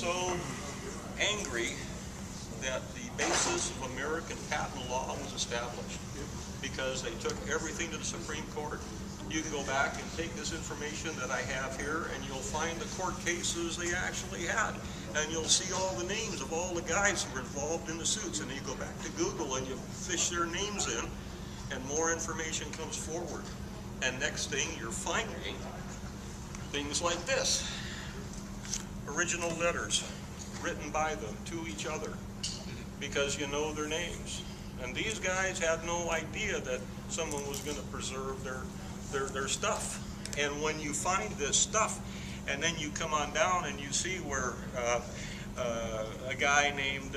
so angry that the basis of American patent law was established because they took everything to the Supreme Court. You can go back and take this information that I have here and you'll find the court cases they actually had. And you'll see all the names of all the guys who were involved in the suits. And then you go back to Google and you fish their names in and more information comes forward. And next thing you're finding things like this. Original letters written by them to each other because you know their names. And these guys had no idea that someone was going to preserve their stuff. And when you find this stuff, and then you come on down and you see where a guy named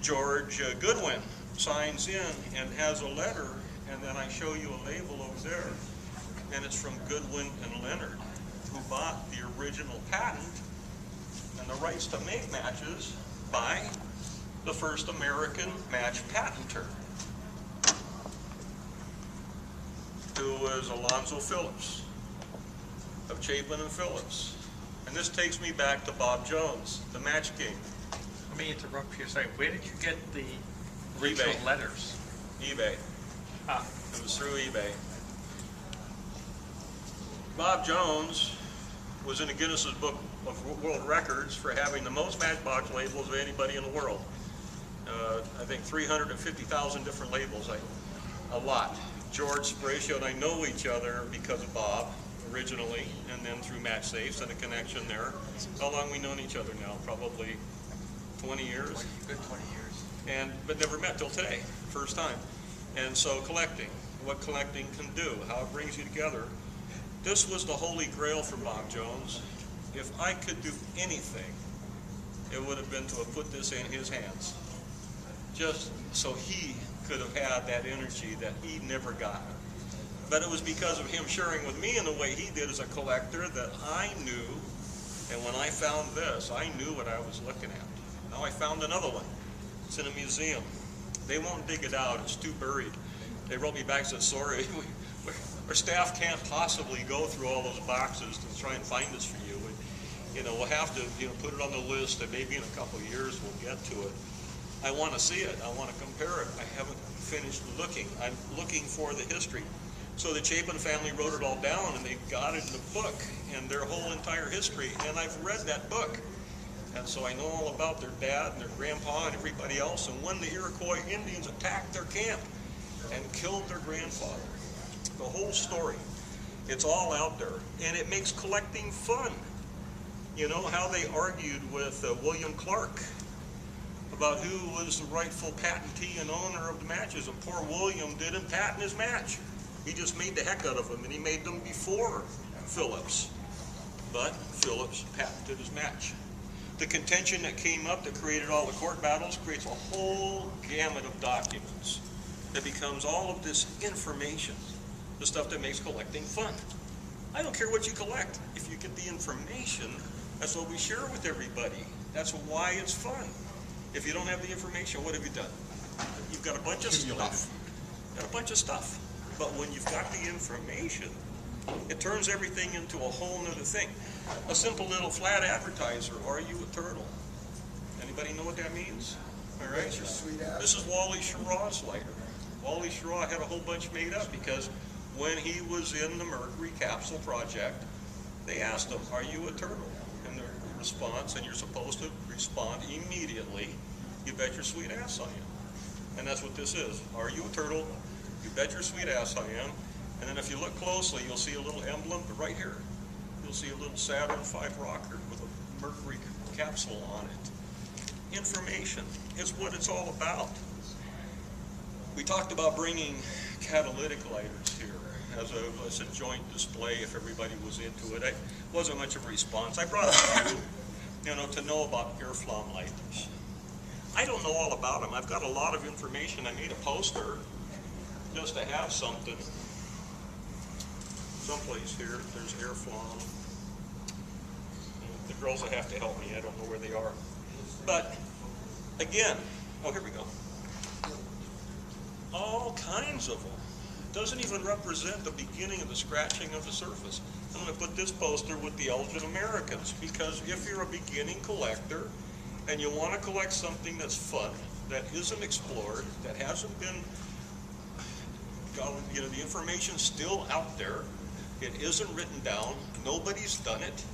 George Goodwin signs in and has a letter, and then I show you a label over there, and it's from Goodwin and Leonard, who bought the original patent and the rights to make matches by the first American match patenter, who was Alonzo Phillips of Chapin and Phillips. And this takes me back to Bob Jones, the Match King. Let me interrupt you. Say, where did you get the original letters? eBay. Ah. It was through eBay. Bob Jones was in the Guinness Book of World Records for having the most Matchbox labels of anybody in the world. I think 350,000 different labels, a lot. George Sparacio and I know each other because of Bob originally, and then through Match Safes and a connection there. How long we known each other now? Probably 20 years. Good 20 years. But never met till today, first time. And so collecting, what collecting can do, how it brings you together. This was the holy grail for Bob Jones. If I could do anything, it would have been to have put this in his hands, just so he could have had that energy that he never got. But it was because of him sharing with me in the way he did as a collector that I knew, and when I found this, I knew what I was looking at. Now I found another one. It's in a museum. They won't dig it out, it's too buried. They wrote me back and said, sorry, our staff can't possibly go through all those boxes to try and find this for you. And, we'll have to put it on the list, and maybe in a couple of years we'll get to it. I want to see it. I want to compare it. I haven't finished looking. I'm looking for the history. So the Chapin family wrote it all down, and they got it in a book, and their whole entire history, and I've read that book. And so I know all about their dad and their grandpa and everybody else, and when the Iroquois Indians attacked their camp and killed their grandfather. The whole story. It's all out there, and it makes collecting fun. You know how they argued with William Clark about who was the rightful patentee and owner of the matches, and poor William didn't patent his match. He just made the heck out of them, and he made them before Phillips. But Phillips patented his match. The contention that came up that created all the court battles creates a whole gamut of documents that becomes all of this information, the stuff that makes collecting fun. I don't care what you collect. If you get the information, that's what we share with everybody. That's why it's fun. If you don't have the information, what have you done? You've got a bunch of stuff. Got a bunch of stuff. But when you've got the information, it turns everything into a whole nother thing. A simple little flat advertiser, are you a turtle? Anybody know what that means? All right. This is Wally Schirrau's lighter. Wally Schirrau had a whole bunch made up because when he was in the Mercury capsule project, they asked him, are you a turtle? And the response, and you're supposed to respond immediately, you bet your sweet ass I am. And that's what this is. Are you a turtle? You bet your sweet ass I am. And then if you look closely, you'll see a little emblem right here. You'll see a little Saturn V rocker with a Mercury capsule on it. Information is what it's all about. We talked about bringing catalytic lighters here as a joint display if everybody was into it. It wasn't much of a response. I brought a few, to know about air flam lighters. I don't know all about them. I've got a lot of information. I made a poster just to have something. Someplace here, there's air flam. The girls will have to help me. I don't know where they are. But again, oh, here we go. All kinds of them. doesn't even represent the beginning of the scratching of the surface. I'm going to put this poster with the Elgin Americans, because if you're a beginning collector and you want to collect something that's fun, that isn't explored, that hasn't been, you know, the information's still out there, it isn't written down, nobody's done it,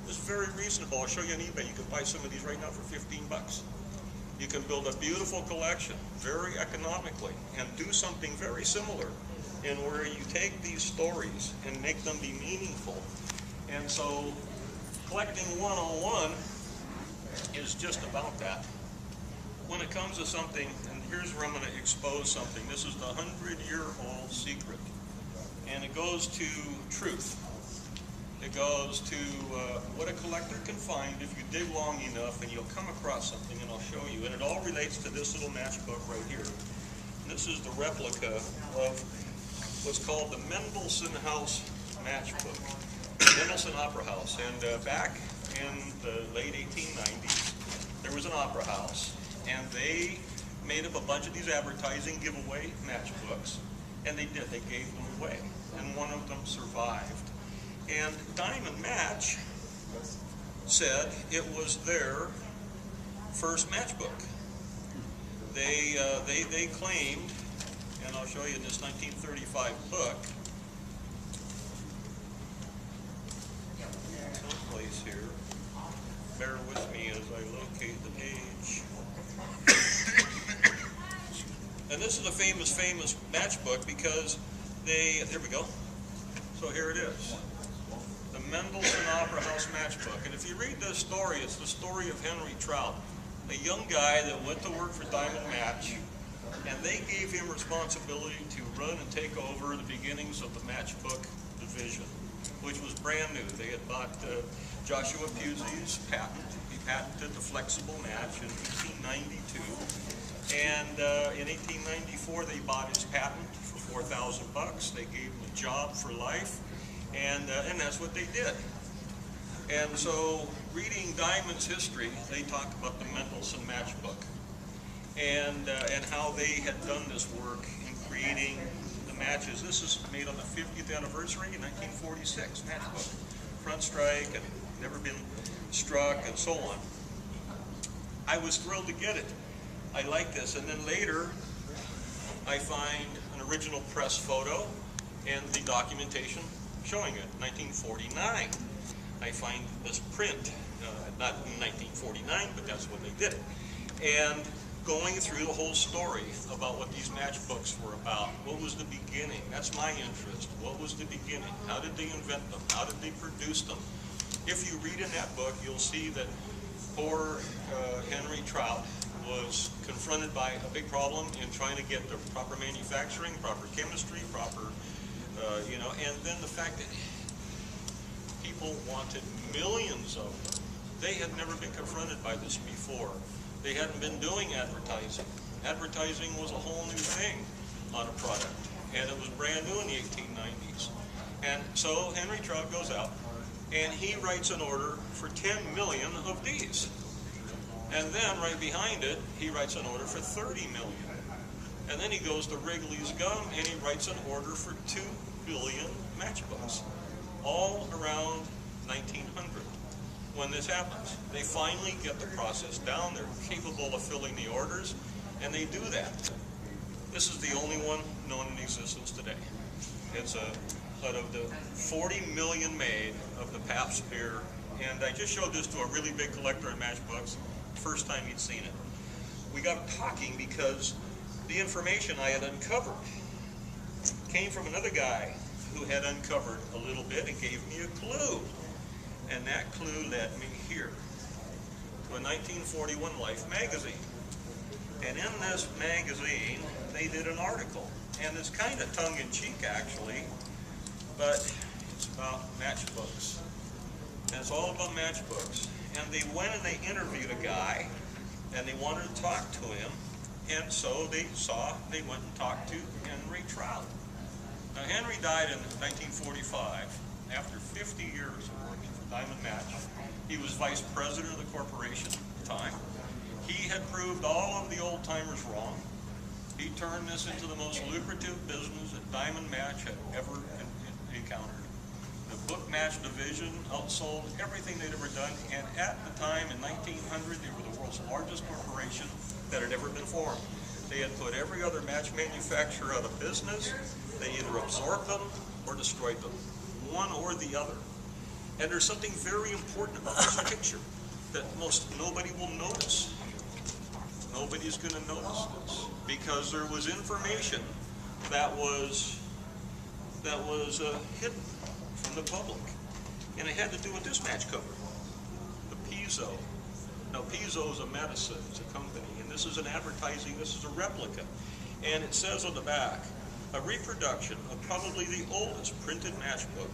it's very reasonable. I'll show you on eBay. You can buy some of these right now for 15 bucks. You can build a beautiful collection very economically and do something very similar, in where you take these stories and make them be meaningful. And so collecting 101 is just about that. When it comes to something, and here's where I'm going to expose something. This is the 100-year-old secret, and it goes to truth. It goes to what a collector can find if you dig long enough, and you'll come across something, and I'll show you. And it all relates to this little matchbook right here. And this is the replica of what's called the Mendelssohn House matchbook, Mendelssohn Opera House. And back in the late 1890s, there was an opera house, and they made up a bunch of these advertising giveaway matchbooks, and they did. They gave them away, and one of them survived. And Diamond Match said it was their first matchbook. They claimed, and I'll show you in this 1935 book, someplace here. Bear with me as I locate the page. And this is a famous matchbook because there we go. So here it is. The Mendelssohn Opera House matchbook. And if you read this story, it's the story of Henry Trout, a young guy that went to work for Diamond Match, and they gave him responsibility to run and take over the beginnings of the matchbook division, which was brand new. They had bought Joshua Pusey's patent. He patented the flexible match in 1892. And in 1894, they bought his patent for $4,000 bucks. They gave him a job for life, and that's what they did. And so, reading Diamond's history, they talk about the Mendelssohn matchbook, and how they had done this work in creating the matches. This is made on the 50th anniversary in 1946, matchbook. Front strike, and never been struck, and so on. I was thrilled to get it. I like this, and then later I find an original press photo and the documentation showing it, 1949. I find this print, not in 1949, but that's when they did it. And going through the whole story about what these matchbooks were about. What was the beginning? That's my interest. What was the beginning? How did they invent them? How did they produce them? If you read in that book, you'll see that poor Henry Trout was confronted by a big problem in trying to get the proper manufacturing, proper chemistry, proper, and then the fact that people wanted millions of them. They had never been confronted by this before. They hadn't been doing advertising. Advertising was a whole new thing on a product, and it was brand new in the 1890s. And so Henry Trout goes out, and he writes an order for 10 million of these. And then right behind it, he writes an order for 30 million. And then he goes to Wrigley's Gum, and he writes an order for 2 billion matchbooks, all around 1900. When this happens, they finally get the process down. They're capable of filling the orders, and they do that. This is the only one known in existence today. It's out of the 40 million made of the Pabst beer, and I just showed this to a really big collector of matchbooks. First time he'd seen it. We got talking because the information I had uncovered came from another guy who had uncovered a little bit and gave me a clue. And that clue led me here to a 1941 Life magazine. And in this magazine, they did an article. And it's kind of tongue-in-cheek, actually, but it's about matchbooks. And it's all about matchbooks. And they went and they interviewed a guy, and they wanted to talk to him. And so they went and talked to Henry Trout. Now, Henry died in 1945 after 50 years of working for Diamond Match. He was vice president of the corporation at the time. He had proved all of the old-timers wrong. He turned this into the most lucrative business that Diamond Match had ever encountered. The book match division outsold everything they'd ever done, and at the time in 1900, they were the world's largest corporation that had ever been formed. They had put every other match manufacturer out of business. They either absorbed them or destroyed them, one or the other. And there's something very important about this picture that nobody will notice. Nobody's going to notice this because there was information that was hidden from the public, and it had to do with this match cover, the piezo. Now, piezo is a medicine, it's a company, and this is an advertising. This is a replica, and it says on the back, a reproduction of probably the oldest printed matchbook